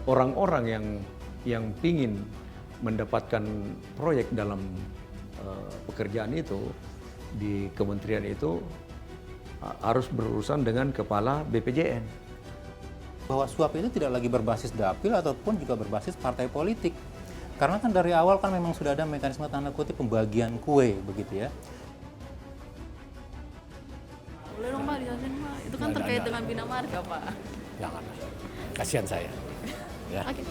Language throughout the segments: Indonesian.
orang-orang yang pingin mendapatkan proyek dalam pekerjaan itu di kementerian itu harus berurusan dengan kepala BPJN. Bahwa suap itu tidak lagi berbasis dapil ataupun juga berbasis partai politik. Karena kan dari awal kan memang sudah ada mekanisme tanda kutip pembagian kue begitu ya. Boleh dong Pak dijelasin Pak, itu kan terkait dengan Bina Marga Pak. Jangan, kasihan saya. Ya. Oke.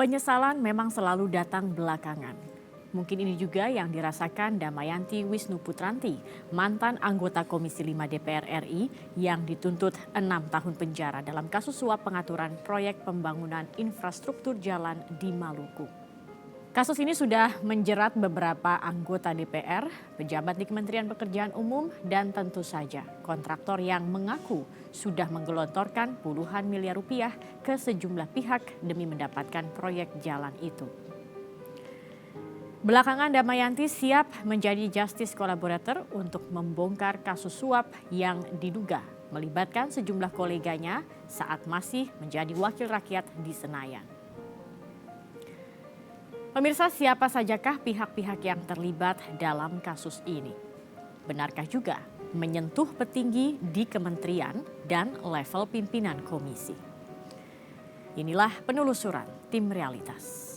Penyesalan memang selalu datang belakangan. Mungkin ini juga yang dirasakan Damayanti Wisnu Putranti, mantan anggota Komisi 5 DPR RI yang dituntut 6 tahun penjara dalam kasus suap pengaturan proyek pembangunan infrastruktur jalan di Maluku. Kasus ini sudah menjerat beberapa anggota DPR, pejabat di Kementerian Pekerjaan Umum, dan tentu saja kontraktor yang mengaku sudah menggelontorkan puluhan miliar rupiah ke sejumlah pihak demi mendapatkan proyek jalan itu. Belakangan Damayanti siap menjadi justice collaborator untuk membongkar kasus suap yang diduga melibatkan sejumlah koleganya saat masih menjadi wakil rakyat di Senayan. Pemirsa, siapa sajakah pihak-pihak yang terlibat dalam kasus ini? Benarkah juga menyentuh petinggi di kementerian dan level pimpinan komisi? Inilah penelusuran tim Realitas.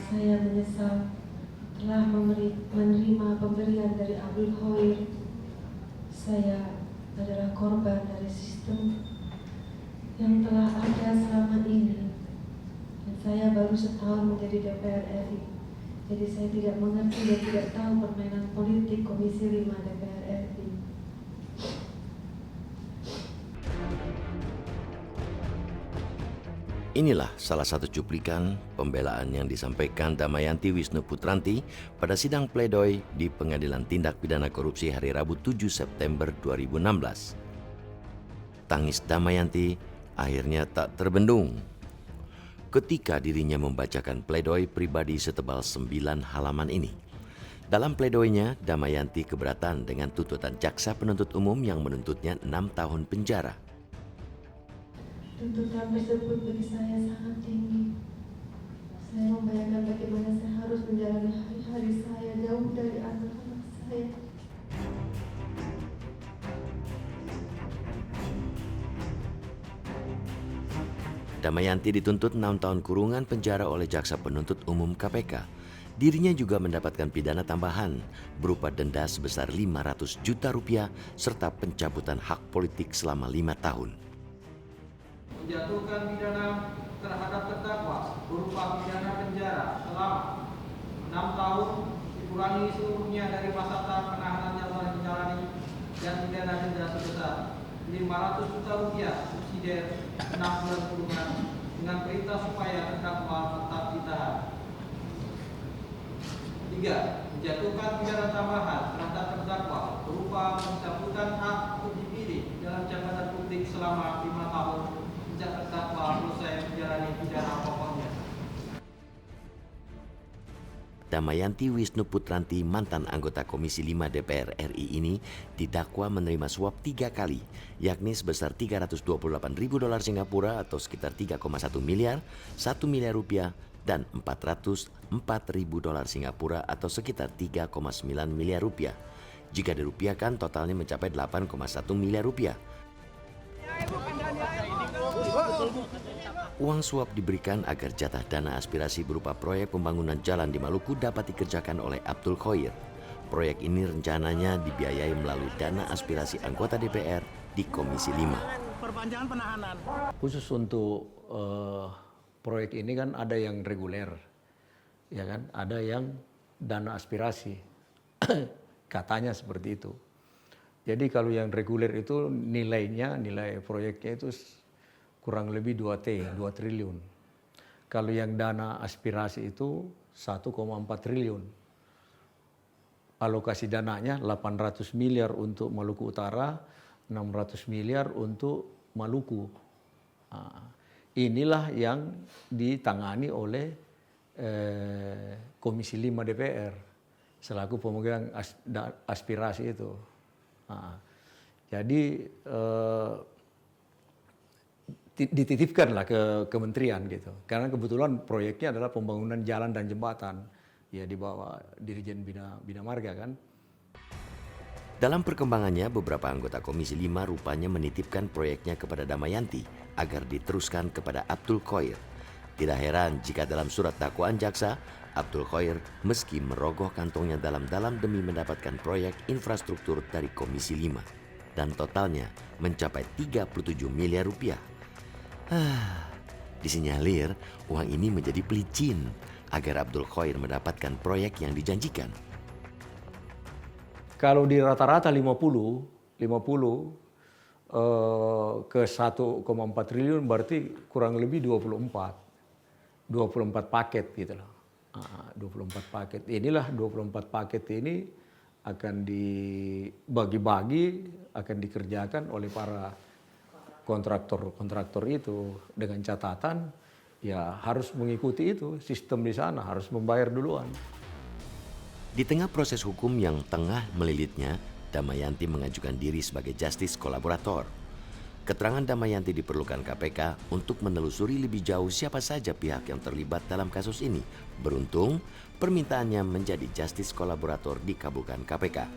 Saya menyesal telah menerima pemberian dari Abdul Khoir. Saya adalah korban dari sistem yang telah ada selama ini. Dan saya baru setahun menjadi DPR RI. Jadi saya tidak mengerti dan tidak tahu permainan politik Komisi 5 DPR RI. Inilah salah satu cuplikan pembelaan yang disampaikan Damayanti Wisnu Putranti pada sidang pledoi di Pengadilan Tindak Pidana Korupsi hari Rabu 7 September 2016. Tangis Damayanti akhirnya tak terbendung ketika dirinya membacakan pledoi pribadi setebal 9 halaman ini. Dalam pledoinya, Damayanti keberatan dengan tuntutan jaksa penuntut umum yang menuntutnya 6 tahun penjara. Tuntutan tersebut bagi saya sangat tinggi. Saya membayangkan bagaimana saya harus menjalani hari-hari saya jauh dari anak-anak saya. Damayanti dituntut 6 tahun kurungan penjara oleh jaksa penuntut umum KPK. Dirinya juga mendapatkan pidana tambahan berupa denda sebesar 500 juta rupiah serta pencabutan hak politik selama 5 tahun. Menjatuhkan pidana terhadap terdakwa berupa pidana penjara selama 6 tahun dikurangi seluruhnya dari masa penahanan yang telah dijalani dan pidana denda sebesar 500 juta rupiah subsidiar 6 bulan kurungan dengan perintah supaya terdakwa tetap ditahan. 3. Menjatuhkan pidana tambahan terhadap terdakwa berupa pencabutan hak untuk dipilih dalam jabatan publik selama 5 tahun sejak terdakwa selesai menjalani pidana pokoknya. Damayanti Wisnu Putranti, mantan anggota Komisi 5 DPR RI ini didakwa menerima suap 3 kali, yakni sebesar $328.000 Singapura atau sekitar 3,1 miliar, 1 miliar rupiah, dan $404.000 Singapura atau sekitar 3,9 miliar rupiah. Jika dirupiahkan totalnya mencapai 8,1 miliar rupiah. Uang suap diberikan agar jatah dana aspirasi berupa proyek pembangunan jalan di Maluku dapat dikerjakan oleh Abdul Khoir. Proyek ini rencananya dibiayai melalui dana aspirasi anggota DPR di Komisi 5. Perpanjangan penahanan. Khusus untuk proyek ini kan ada yang reguler, ya kan? Ada yang dana aspirasi, katanya seperti itu. Jadi kalau yang reguler itu nilai proyeknya itu kurang lebih 2 triliun. Kalau yang dana aspirasi itu 1,4 triliun. Alokasi dananya 800 miliar untuk Maluku Utara, 600 miliar untuk Maluku. Inilah yang ditangani oleh Komisi 5 DPR selaku pemegang aspirasi itu. Jadi dititipkanlah ke kementerian gitu. Karena kebetulan proyeknya adalah pembangunan jalan dan jembatan ya di bawah Dirjen Bina Marga kan. Dalam perkembangannya, beberapa anggota Komisi 5 rupanya menitipkan proyeknya kepada Damayanti agar diteruskan kepada Abdul Khoir. Tidak heran jika dalam surat dakwaan jaksa, Abdul Khoir meski merogoh kantongnya dalam-dalam demi mendapatkan proyek infrastruktur dari Komisi 5 dan totalnya mencapai 37 miliar rupiah. Disinyalir uang ini menjadi pelicin agar Abdul Khoir mendapatkan proyek yang dijanjikan. Kalau di rata-rata 50 ke 1,4 triliun berarti kurang lebih 24 paket gitu loh. 24 paket. Inilah 24 paket ini akan dibagi-bagi, akan dikerjakan oleh para kontraktor itu dengan catatan ya harus mengikuti itu sistem di sana, harus membayar duluan. Di tengah proses hukum yang tengah melilitnya, Damayanti mengajukan diri sebagai justice kolaborator. Keterangan Damayanti diperlukan KPK untuk menelusuri lebih jauh siapa saja pihak yang terlibat dalam kasus ini. Beruntung, permintaannya menjadi justice kolaborator dikabulkan KPK.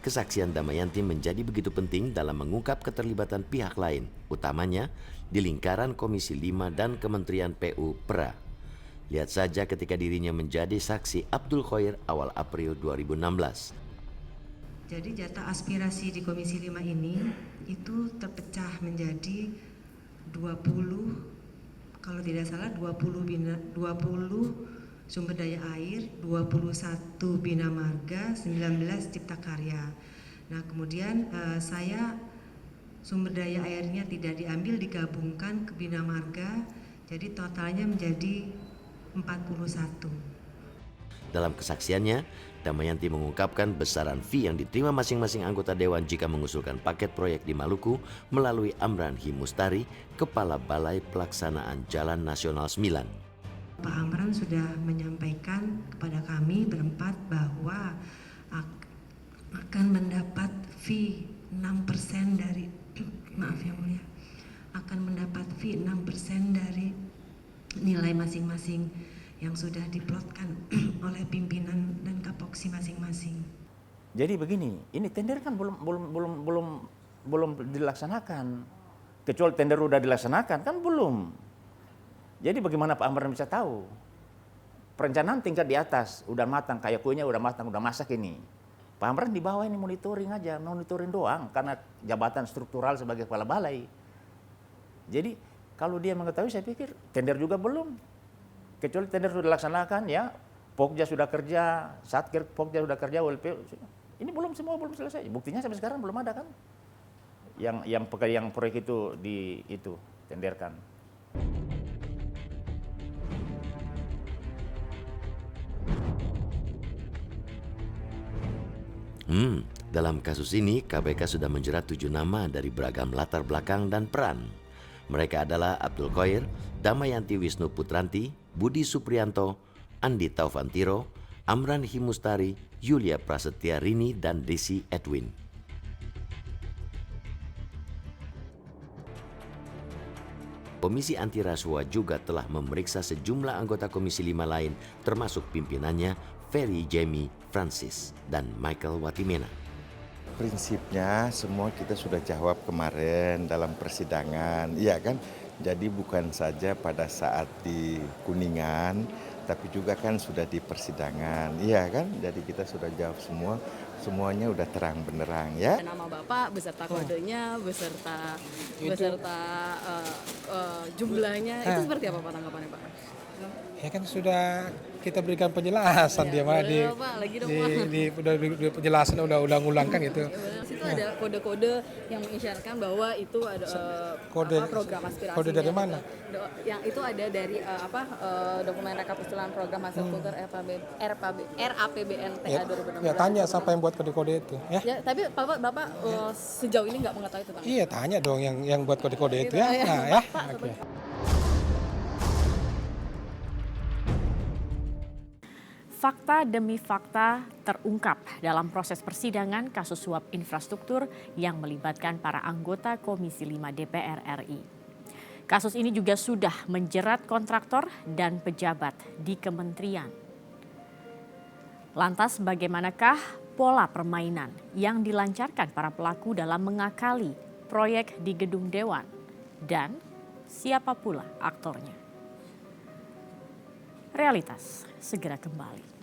Kesaksian Damayanti menjadi begitu penting dalam mengungkap keterlibatan pihak lain, utamanya di lingkaran Komisi 5 dan Kementerian PU-PRA. Lihat saja ketika dirinya menjadi saksi Abdul Khoir awal April 2016. Jadi jatah aspirasi di Komisi 5 ini itu terpecah menjadi 20, kalau tidak salah 20 sumber daya air, 21 bina marga, 19 cipta karya. Nah kemudian saya sumber daya airnya tidak diambil, digabungkan ke bina marga, jadi totalnya menjadi 41. Dalam kesaksiannya, Damayanti mengungkapkan besaran fee yang diterima masing-masing anggota dewan jika mengusulkan paket proyek di Maluku melalui Amran Himustari, Kepala Balai Pelaksanaan Jalan Nasional 9. Pak Amran sudah menyampaikan kepada kami berempat bahwa akan mendapat fee 6% dari maaf yang mulia, akan mendapat fee 6% dari nilai masing-masing yang sudah diplotkan oleh pimpinan dan kapoksi masing-masing. Jadi begini, ini tender kan belum dilaksanakan. Kecuali tender udah dilaksanakan kan belum. Jadi bagaimana Pak Amran bisa tahu? Perencanaan tingkat di atas udah matang, kayak kuenya udah matang, udah masak ini. Pak Amran di bawah ini monitoring aja, monitoring doang karena jabatan struktural sebagai kepala balai. Jadi kalau dia mengetahui, saya pikir tender juga belum. Kecuali tender sudah dilaksanakan ya, Pokja sudah kerja, Satker Pokja sudah kerja, WLP ini belum selesai. Buktinya sampai sekarang belum ada kan? Yang proyek itu tenderkan. Dalam kasus ini KPK sudah menjerat 7 nama dari beragam latar belakang dan peran. Mereka adalah Abdul Khoir, Damayanti Wisnu Putranti, Budi Suprianto, Andi Taufantiro, Amran Himustari, Yulia Prasetya Rini, dan Desi Edwin. Komisi Anti Rasuah juga telah memeriksa sejumlah anggota Komisi 5 lain, termasuk pimpinannya Ferry Jamie Francis dan Michael Watimena. Prinsipnya semua kita sudah jawab kemarin dalam persidangan, iya kan? Jadi bukan saja pada saat di Kuningan, tapi juga kan sudah di persidangan, iya kan? Jadi kita sudah jawab semuanya udah terang benderang ya. Nama Bapak beserta kodenya, beserta jumlahnya, itu seperti apa Pak tanggapannya Pak? Ya kan sudah kita berikan penjelasan dia mah di penjelasan udah ngulangkan gitu. Itu ada kode-kode yang mengisyaratkan bahwa itu ada program aspirasi. Kode dari mana? Yang itu ada dari dokumen rekapitulasi program hasil kultur RAPBN-TA 2016. Ya tanya siapa yang buat kode-kode itu ya. Ya, tapi Bapak sejauh ini nggak mengetahui tentang itu. Iya, tanya dong yang buat kode-kode itu ya. Nah, ya. Oke. Fakta demi fakta terungkap dalam proses persidangan kasus suap infrastruktur yang melibatkan para anggota Komisi 5 DPR RI. Kasus ini juga sudah menjerat kontraktor dan pejabat di kementerian. Lantas bagaimanakah pola permainan yang dilancarkan para pelaku dalam mengakali proyek di Gedung Dewan? Dan siapa pula aktornya? Realitas segera kembali.